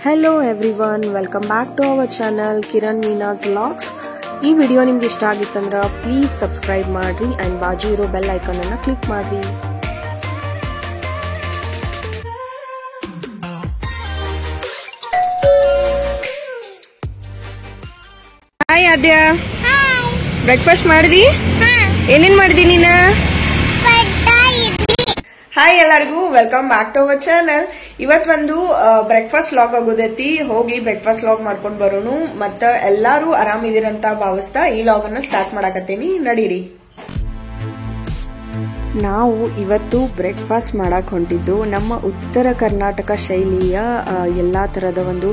Hello everyone, welcome back to our channel Kiran Meena's Vlogs. ಈ video ನಿಮಗೆ ಇಷ್ಟ ಆಗಿತ್ತಂದ್ರೆ ಪ್ಲೀಸ್ ಸಬ್ಸ್ಕ್ರೈಬ್ ಮಾಡ್ರಿ ಅಂಡ್ ಬಾಜು ಇರೋ ಬೆಲ್ ಐಕಾನ್ ಅನ್ನು ಕ್ಲಿಕ್ ಮಾಡ್ರಿ. ಹಾಯ್ ಆದ್ಯ, ಬ್ರೇಕ್ಫಾಸ್ಟ್ ಮಾಡಿದಿ? ಏನೇನ್ ಮಾಡಿದಿ ನೀನು? ಹಾಯ್ ಎಲ್ಲರಿಗೂ, welcome back to our channel. ಇವತ್ ಒಂದು ಬ್ರೇಕ್ಫಾಸ್ಟ್ ಲಾಗ್ ಆಗೋದೈತಿ. ಹೋಗಿ ಬ್ರೇಕ್ಫಾಸ್ಟ್ ಲಾಗ್ ಮಾಡ್ಕೊಂಡ್ ಬರೋನು. ಮತ್ತ ಎಲ್ಲಾರು ಆರಾಮಿದಿರಂತ ಭಾವಿಸ್ತಾ ಈ ಲಾಗ್ ಅನ್ನ ಸ್ಟಾರ್ಟ್ ಮಾಡಾಕತ್ತೀನಿ. ನಡೀರಿ. ನಾವು ಇವತ್ತು ಬ್ರೇಕ್ಫಾಸ್ಟ್ ಮಾಡಕ್ ಹೊಂಟಿದ್ದು ನಮ್ಮ ಉತ್ತರ ಕರ್ನಾಟಕ ಶೈಲಿಯ ಎಲ್ಲಾ ತರದ ಒಂದು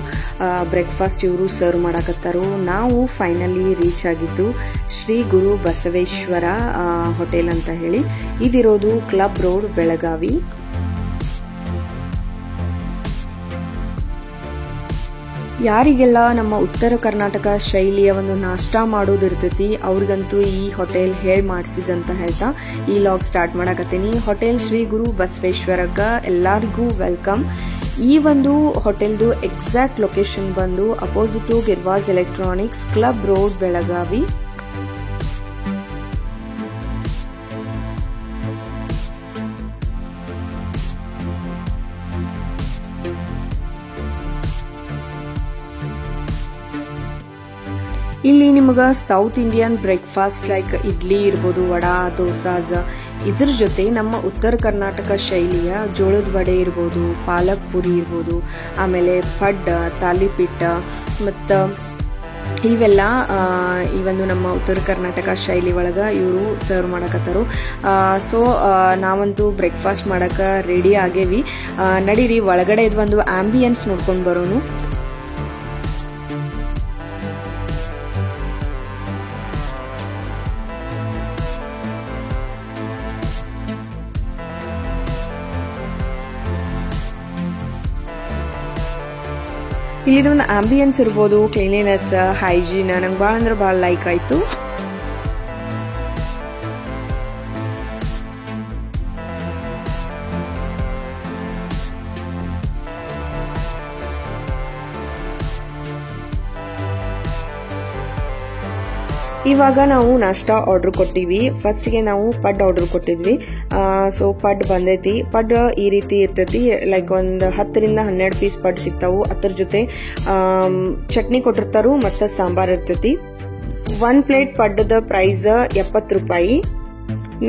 ಬ್ರೇಕ್ಫಾಸ್ಟ್ ಇವರು ಸರ್ವ್ ಮಾಡಾಕತ್ತಾರು. ನಾವು ಫೈನಲಿ ರೀಚ್ ಆಗಿದ್ದು ಶ್ರೀ ಗುರು ಬಸವೇಶ್ವರ ಹೋಟೆಲ್ ಅಂತ ಹೇಳಿ. ಇದಿರೋದು ಕ್ಲಬ್ ರೋಡ್, ಬೆಳಗಾವಿ. ಯಾರಿಗೆಲ್ಲ ನಮ್ಮ ಉತ್ತರ ಕರ್ನಾಟಕ ಶೈಲಿಯ ಒಂದು ನಾಷ್ಟಾ ಮಾಡೋದಿರ್ತೈತಿ ಅವ್ರಿಗಂತೂ ಈ ಹೋಟೆಲ್ ಹೇಳ್ ಮಾಡಿಸಿದಂತ ಹೇಳ್ತಾ ಈ ಲಾಗ್ ಸ್ಟಾರ್ಟ್ ಮಾಡಾಕತ್ತೀನಿ. ಹೋಟೆಲ್ ಶ್ರೀ ಗುರು ಬಸವೇಶ್ವರಕ್ಕ ಎಲ್ಲರಿಗೂ ವೆಲ್ಕಮ್. ಈ ಒಂದು ಹೋಟೆಲ್ದು ಎಕ್ಸಾಕ್ಟ್ ಲೊಕೇಶನ್ ಬಂದು opposite to Girvas electronics, club road, Belagavi. ಇಲ್ಲಿ ನಿಮಗ south Indian breakfast like idli ಇರ್ಬೋದು, ವಡಾ, ದೋಸಾಸ್, ಇದ್ರ ಜೊತೆ ನಮ್ಮ ಉತ್ತರ ಕರ್ನಾಟಕ ಶೈಲಿಯ ಜೋಳದ ವಡೆ ಇರ್ಬೋದು, ಪಾಲಕ್ ಪುರಿ ಇರ್ಬೋದು, ಆಮೇಲೆ ಪಡ್ಡ, ತಾಲಿಪಿಟ್ಟ ಮತ್ತ ಇವೆಲ್ಲ ಈ ಒಂದು ನಮ್ಮ ಉತ್ತರ ಕರ್ನಾಟಕ ಶೈಲಿ ಒಳಗ ಇವರು ಸರ್ವ್ ಮಾಡಕತ್ತಾರು. ಸೊ ನಾವಂತೂ ಬ್ರೇಕ್ಫಾಸ್ಟ್ ಮಾಡಕ ರೆಡಿ ಆಗೇವಿ. ನಡೀರಿ ಒಳಗಡೆ ಇದು ಒಂದು ಆಂಬಿಯನ್ಸ್ ನೋಡ್ಕೊಂಡ್ ಬರೋನು. ಇಲ್ಲಿದೊಂದು ಆಂಬಿಯನ್ಸ್ ಇರ್ಬೋದು, ಕ್ಲೀನ್ಲಿನೆಸ್, ಹೈಜೀನ್ ನಂಗೆ ಭಾಳ ಅಂದ್ರೆ ಭಾಳ ಲೈಕ್ ಆಯ್ತು. ಇವಾಗ ನಾವು ನಾಷ್ಟಾ ಆರ್ಡರ್ ಕೊಟ್ಟಿವಿ. ಫಸ್ಟ್ ಗೆ ನಾವು ಪಡ್ ಆರ್ಡರ್ ಕೊಟ್ಟಿದ್ವಿ. ಸೊ ಪಡ್ ಬಂದೈತಿ. ಪಡ್ ಈ ರೀತಿ ಇರ್ತೈತಿ, ಲೈಕ್ ಒಂದು 10 ರಿಂದ 12 ಪೀಸ್ ಪಡ್ ಸಿಗ್ತಾವು. ಅದ್ರ ಜೊತೆ ಚಟ್ನಿ ಕೊಟ್ಟಿರ್ತಾರು ಮತ್ತ ಸಾಂಬಾರ್ ಇರ್ತೈತಿ. 1 ಪ್ಲೇಟ್ ಪಡ್ಡದ ಪ್ರೈಸ್ 70 ರೂಪಾಯಿ.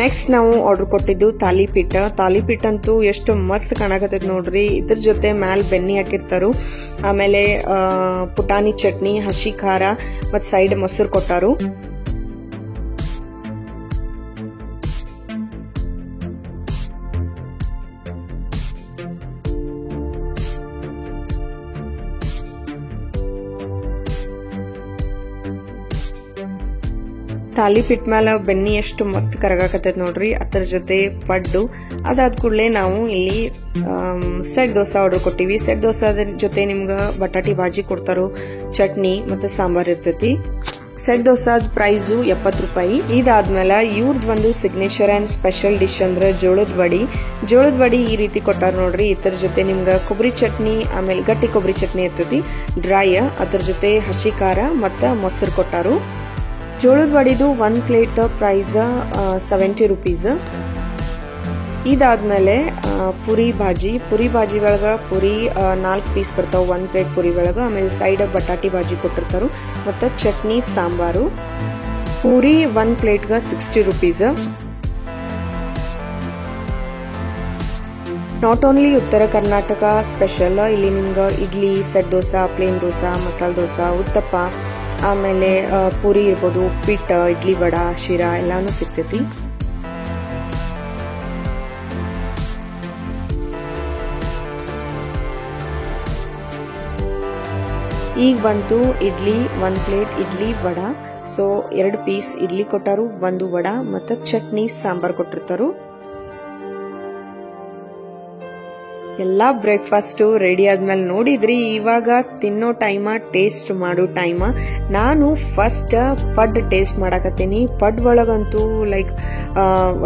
ನೆಕ್ಸ್ಟ್ ನಾವು ಆರ್ಡರ್ ಕೊಟ್ಟಿದ್ದು ತಾಲಿಪಿಟ್ಟ. ತಾಲಿಪಿಟ್ಟ ಅಂತೂ ಎಷ್ಟು ಮಸ್ತ್ ಕಾಣಕತ್ತೈತಿ ನೋಡ್ರಿ. ಇದ್ರ ಜೊತೆ ಮ್ಯಾಲ್ ಬೆನ್ನಿ ಹಾಕಿರ್ತಾರು. ಆಮೇಲೆ ಪುಟಾಣಿ ಚಟ್ನಿ, ಹಸಿ ಖಾರ ಮತ್ತ ಸೈಡ್ ಮೊಸರು ಕೊಟ್ಟಾರು. ತಾಲಿಪಿಟ್ ಮೇಲೆ ಬೆನ್ನಿ ಎಷ್ಟು ಮಸ್ತ್ ಕರಗಾಕತ್ತೈತಿ ನೋಡ್ರಿ. ಅದ್ರ ಜೊತೆ ಪಡ್ಡು. ಅದಾದ ಕೂಡಲೇ ನಾವು ಇಲ್ಲಿ ಸೆಟ್ ದೋಸಾ ಆರ್ಡರ್ ಕೊಟ್ಟಿವಿ. ಸೆಟ್ ದೋಸಾದ ಜೊತೆ ನಿಮ್ಗ ಬಟಾಟಿ ಭಾಜಿ ಕೊಡ್ತಾರೋ, ಚಟ್ನಿ ಮತ್ತೆ ಸಾಂಬಾರ್ ಇರ್ತೈತಿ. ಸೆಟ್ ದೋಸಾದ ಪ್ರೈಸು 70 ರೂಪಾಯಿ. ಇದಾದ್ಮೇಲೆ ಇವ್ರದ್ ಒಂದು ಸಿಗ್ನೇಚರ್ ಅಂಡ್ ಸ್ಪೆಷಲ್ ಡಿಶ್ ಅಂದ್ರೆ ಜೋಳದ ವಡಿ. ಜೋಳದ ವಡಿ ಈ ರೀತಿ ಕೊಟ್ಟಾರ ನೋಡ್ರಿ. ಇದ್ರ ಜೊತೆ ನಿಮ್ಗ ಕೊಬ್ಬರಿ ಚಟ್ನಿ, ಆಮೇಲೆ ಗಟ್ಟಿ ಕೊಬ್ಬರಿ ಚಟ್ನಿ ಇರ್ತೈತಿ ಡ್ರೈ. ಅದ್ರ ಜೊತೆ ಹಸಿ ಖಾರ ಮತ್ತ ಮೊಸರು ಕೊಟ್ಟಾರು. ಜೋಳದ ವಡಿದು 1 ಪ್ಲೇಟ್ ಪ್ರೈಸ್ 70 ರೂಪೀಸ್. ಇದಾದ್ಮೇಲೆ ಪುರಿ ಭಾಜಿ. ಪುರಿ ಭಾಜಿ ಒಳಗ ಪುರಿ 4 ಪೀಸ್ ಬರ್ತಾವ 1 ಪ್ಲೇಟ್ ಪುರಿ ಒಳಗ. ಆಮೇಲೆ ಸೈಡ್ ಬಟಾಟಿ ಭಾಜಿ ಕೊಟ್ಟಿರ್ತಾರು ಮತ್ತ chutney, sambar. Puri 1 ಪ್ಲೇಟ್ಗ 60 rupees. Not only ಉತ್ತರ ಕರ್ನಾಟಕ ಸ್ಪೆಷಲ್, ಇಲ್ಲಿ ನಿಮ್ಗ ಇಡ್ಲಿ, ಸೆಟ್ ದೋಸಾ, ಪ್ಲೇನ್ ದೋಸಾ, ಮಸಾಲ ದೋಸಾ, ಉತ್ತಪ್ಪ, ಆಮೇಲೆ ಪೂರಿ ಇರ್ಬೋದು, ಉಪ್ಪಿಟ್ಟ, ಇಡ್ಲಿ, ವಡಾ, ಶಿರಾ ಎಲ್ಲಾನು ಸಿಗ್ತೈತಿ. ಈಗ ಬಂತು idli. 1 plate idli, vada. So 2 piece idli ಕೊಟ್ಟಾರು, 1 ವಡಾ ಮತ್ತ ಚಟ್ನಿ, ಸಾಂಬಾರ್ ಕೊಟ್ಟಿರ್ತಾರು. ಎಲ್ಲ ಬ್ರೇಕ್ಫಾಸ್ಟ್ ರೆಡಿ ಆದ್ಮೇಲೆ ನೋಡಿದ್ರಿ, ಇವಾಗ ತಿನ್ನೋ ಟೈಮ, ಟೇಸ್ಟ್ ಮಾಡೋ ಟೈಮ. ನಾನು ಫಸ್ಟ್ ಪಡ್ ಟೇಸ್ಟ್ ಮಾಡಕತ್ತೀನಿ. ಪಡ್ ಒಳಗಂತೂ ಲೈಕ್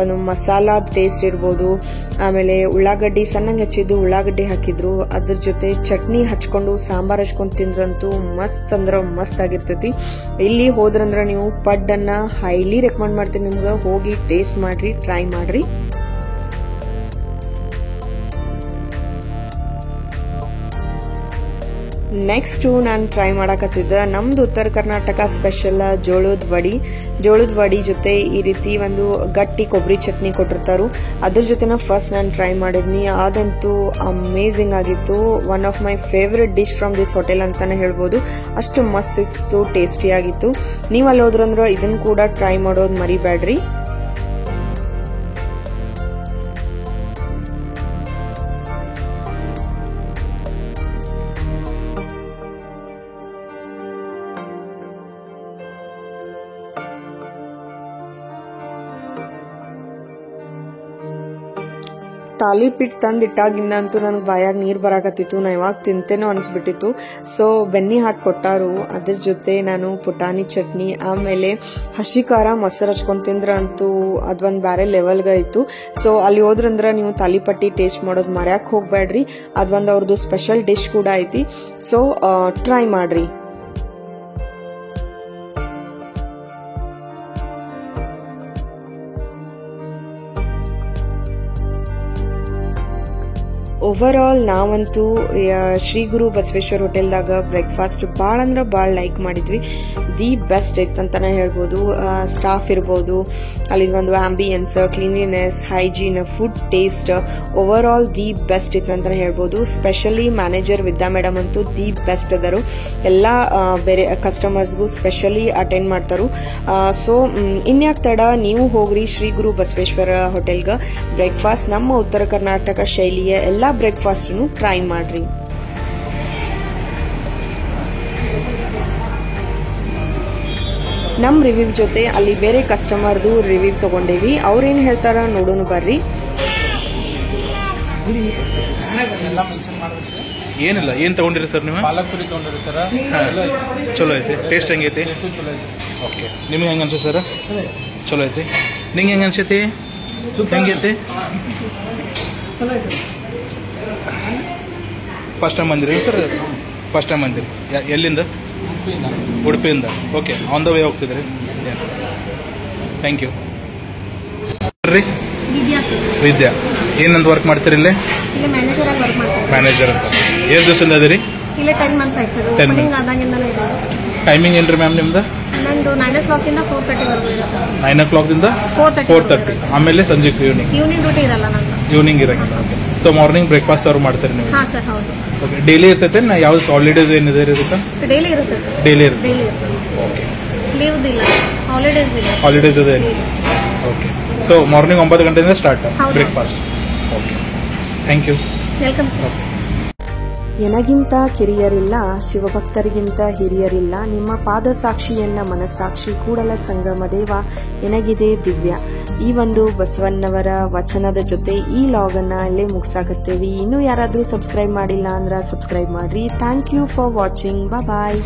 ಒಂದು ಮಸಾಲಾ ಟೇಸ್ಟ್ ಇರ್ಬೋದು, ಆಮೇಲೆ ಉಳ್ಳಾಗಡ್ಡಿ ಸಣ್ಣಂಗೆ ಹೆಚ್ಚಿದ್ದು ಉಳ್ಳಾಗಡ್ಡಿ ಹಾಕಿದ್ರು, ಅದ್ರ ಜೊತೆ ಚಟ್ನಿ ಹಚ್ಕೊಂಡು ಸಾಂಬಾರ್ ಹಚ್ಕೊಂಡು ತಿಂದ್ರಂತೂ ಮಸ್ತ್ ಅಂದ್ರ ಮಸ್ತ್ ಆಗಿರ್ತೈತಿ. ಇಲ್ಲಿ ಹೋದ್ರಂದ್ರ ನೀವು ಪಡ್ ಅನ್ನ ಹೈಲಿ ರೆಕಮೆಂಡ್ ಮಾಡ್ತೀನಿ ನಿಮ್ಗೆ. ಹೋಗಿ ಟೇಸ್ಟ್ ಮಾಡ್ರಿ, ಟ್ರೈ ಮಾಡ್ರಿ. ನೆಕ್ಸ್ಟ್ ನಾನು ಟ್ರೈ ಮಾಡಕತ್ತಿದ್ದ ನಮ್ದು ಉತ್ತರ ಕರ್ನಾಟಕ ಸ್ಪೆಷಲ್ ಜೋಳದ ವಡಿ ಜೊತೆ ಈ ರೀತಿ ಒಂದು ಗಟ್ಟಿ ಕೊಬ್ಬರಿ ಚಟ್ನಿ ಕೊಟ್ಟಿರ್ತಾರು. ಅದ್ರ ಜೊತೆನ ಫಸ್ಟ್ ನಾನು ಟ್ರೈ ಮಾಡಿದ್ನಿ. ಅದಂತೂ ಅಮೇಝಿಂಗ್ ಆಗಿತ್ತು. One of my favourite dish from this hotel ಅಂತಾನೆ ಹೇಳ್ಬೋದು. ಅಷ್ಟು ಮಸ್ತ್ ಇತ್ತು, ಟೇಸ್ಟಿ ಆಗಿತ್ತು. ನೀವು ಅಲ್ಲಿ ಹೋದ್ರಂದ್ರೆ ಇದನ್ನ ಕೂಡ ಟ್ರೈ ಮಾಡೋದು ಮರಿಬೇಡ್ರಿ. ತಾಲಿಪೀಟ್ ತಂದಿಟ್ಟಾಗಿಂದ ಅಂತೂ ನನಗೆ ಬಾಯಾಗ ನೀರು ಬರಾಕತ್ತಿತ್ತು. ನಾ ಯಾವಾಗ ತಿಂತೇನೋ ಅನಿಸ್ಬಿಟ್ಟಿತ್ತು. ಸೊ ಬೆನ್ನಿ ಹಾಕಿ ಕೊಟ್ಟಾರು. ಅದ್ರ ಜೊತೆ ನಾನು ಪುಟಾಣಿ ಚಟ್ನಿ, ಆಮೇಲೆ ಹಸಿ ಖಾರ ಮೊಸರು ಹಚ್ಕೊಂಡು ತಿಂದ್ರೆ ಅಂತೂ ಅದೊಂದು ಬೇರೆ ಲೆವೆಲ್ಗೆ ಇತ್ತು. ಸೊ ಅಲ್ಲಿ ಹೋದ್ರಂದ್ರೆ ನೀವು ತಾಲಿಪಟ್ಟಿ ಟೇಸ್ಟ್ ಮಾಡೋದು ಮರ್ಯಾಕೆ ಹೋಗ್ಬೇಡ್ರಿ. ಅದೊಂದು ಅವ್ರದ್ದು ಸ್ಪೆಷಲ್ ಡಿಶ್ ಕೂಡ ಐತಿ. ಸೊ ಟ್ರೈ ಮಾಡ್ರಿ. ಓವರ್ ಆಲ್ ನಾವಂತೂ ಶ್ರೀ ಗುರು ಬಸವೇಶ್ವರ ಹೋಟೆಲ್ದಾಗ ಬ್ರೇಕ್ಫಾಸ್ಟ್ ಭಾಳ ಅಂದ್ರೆ ಭಾಳ ಲೈಕ್ ಮಾಡಿದ್ವಿ. ದಿ ಬೆಸ್ಟ್ ಇತ್ತಂತಾನೆ ಹೇಳ್ಬೋದು. ಸ್ಟಾಫ್ ಇರ್ಬೋದು, ಅಲ್ಲಿ ಒಂದು ambience, cleanliness, hygiene, food taste over all the best ಇತ್ತಂತಾನೆ ಹೇಳ್ಬೋದು. ಸ್ಪೆಷಲಿ ಮ್ಯಾನೇಜರ್ ವಿದ್ಯಾ ಮೇಡಮ್ ಅಂತೂ ದಿ ಬೆಸ್ಟ್ ಅದರು. ಎಲ್ಲ ಬೇರೆ ಕಸ್ಟಮರ್ಸ್ಗೂ ಸ್ಪೆಷಲಿ ಅಟೆಂಡ್ ಮಾಡ್ತಾರು. ಸೊ ಇನ್ಯಾಕ್ ತಡ, ನೀವು ಹೋಗ್ರಿ ಶ್ರೀ ಗುರು ಬಸವೇಶ್ವರ ಹೋಟೆಲ್ಗೆ. ಬ್ರೇಕ್ಫಾಸ್ಟ್ ನಮ್ಮ ಉತ್ತರ ಕರ್ನಾಟಕ ಶೈಲಿಯ ಎಲ್ಲ ಬ್ರೇಕ್ಫಾಸ್ಟ್ ಟ್ರೈ ಮಾಡ್ರಿ. ನಮ್ ರಿವ್ಯೂ ಜೊತೆ ಅಲ್ಲಿ ಬೇರೆ ಕಸ್ಟಮರ್ದು ರಿವ್ಯೂ ತಗೊಂಡೇವಿ. ಅವ್ರೇನ್ ಹೇಳ್ತಾರ ನೋಡೋಣ ಬರ್ರಿ. ಏನಿಲ್ಲ, ಏನ್ ತಗೊಂಡಿರಿ ಸರ್ ನೀವು? ಪಾಲಕ್ ಪುರಿ ತಗೊಂಡಿರಿ ಸರ್. ಚಲೋ ಐತಿ. ಟೇಸ್ಟ್ ಹೆಂಗೈತಿ? ಓಕೆ, ನಿಮ್ಗೆ ಹೆಂಗ ಅನ್ಸುತ್ತೆ ಸರ್? ಚಲೋ ಐತಿ. ನಿಂಗೆ ಹೆಂಗ ಅನ್ಸೈತಿ? ಹೆಂಗೈತಿ? ಫಸ್ಟ್ ಟೈಮ್ ಬಂದಿರಿ ಸರ್? ಫಸ್ಟ್ ಟೈಮ್ ಬಂದಿರಿ. ಎಲ್ಲಿಂದ? ಉಡುಪಿಯಿಂದ. ಓಕೆ, ಆನ್ ದ ವೇ ಹೋಗ್ತಿದ್ರಿ? ಥ್ಯಾಂಕ್ ಯು ರೀ. ವಿದ್ಯಾ, ಏನಂತ ವರ್ಕ್ ಮಾಡ್ತೀರಿ ಇಲ್ಲಿ? ಮ್ಯಾನೇಜರ್ ಅಂತ. ಎಷ್ಟು ದಿವಸದಿಂದ ಅದೀರಿ? 10 months ಆಯ್ತು ಸರ್. 10 months. ಟೈಮಿಂಗ್ ಏನ್ರಿ ಮ್ಯಾಮ್ ನಿಮ್ದು? ನಂದು 9 o'clock ಇಂದ 4:30 ವರೆಗೂ. 9 o'clock ದಿಂದ 4:30. ಆಮೇಲೆ ಸಂಜೆ ಈವ್ನಿಂಗ್ ಡ್ಯೂಟಿ ಇರಲ್ಲ ನಂದು. ಈವ್ನಿಂಗ್ ಇರಂಗಿಲ್ಲ. ಸೊ ಮಾರ್ನಿಂಗ್ ಬ್ರೇಕ್ಫಾಸ್ಟ್ ಸರ್ವ್ ಮಾಡ್ತೀರಿ ನೀವು? ಹಾ ಸರ್, ಹೌದು. ಓಕೆ, ಡೈಲಿ ಇರ್ತೈತೆ? ಯಾವ್ದು ಹಾಲಿಡೇಸ್ ಏನಿದೆ ಇದಕ್ಕೆ? ಡೈಲಿ ಇರುತ್ತೆ ಸರ್. ಡೈಲಿ ಇರುತ್ತೆ. ಓಕೆ, ಲೀವ್ ಇಲ್ಲ, ಹಾಲಿಡೇಸ್ ಇಲ್ಲ. ಹಾಲಿಡೇಸ್ ಇದೆ. ಓಕೆ, ಸೊ ಮಾರ್ನಿಂಗ್ 9 ಗಂಟೆಯಿಂದ start breakfast. Okay, thank you. Welcome sir. ಎನಗಿಂತ ಕಿರಿಯರಿಲ್ಲ, ಶಿವಭಕ್ತರಿಗಿಂತ ಹಿರಿಯರಿಲ್ಲ. ನಿಮ್ಮ ಪಾದ ಸಾಕ್ಷಿಯನ್ನ ಮನಸ್ಸಾಕ್ಷಿ ಕೂಡಲ ಸಂಗಮ ದೇವ ಎನಗಿದೆ ದಿವ್ಯ. ಈ ಒಂದು ಬಸವಣ್ಣವರ ವಚನದ ಜೊತೆ ಈ ಲಾಗ್ ಅನ್ನ ಅಲ್ಲೇ ಮುಗಿಸಾಕತ್ತೇವಿ. ಇನ್ನೂ ಯಾರಾದ್ರೂ ಸಬ್ಸ್ಕ್ರೈಬ್ ಮಾಡಿಲ್ಲ ಅಂದ್ರೆ ಸಬ್ಸ್ಕ್ರೈಬ್ ಮಾಡ್ರಿ. Thank you for watching. Bye.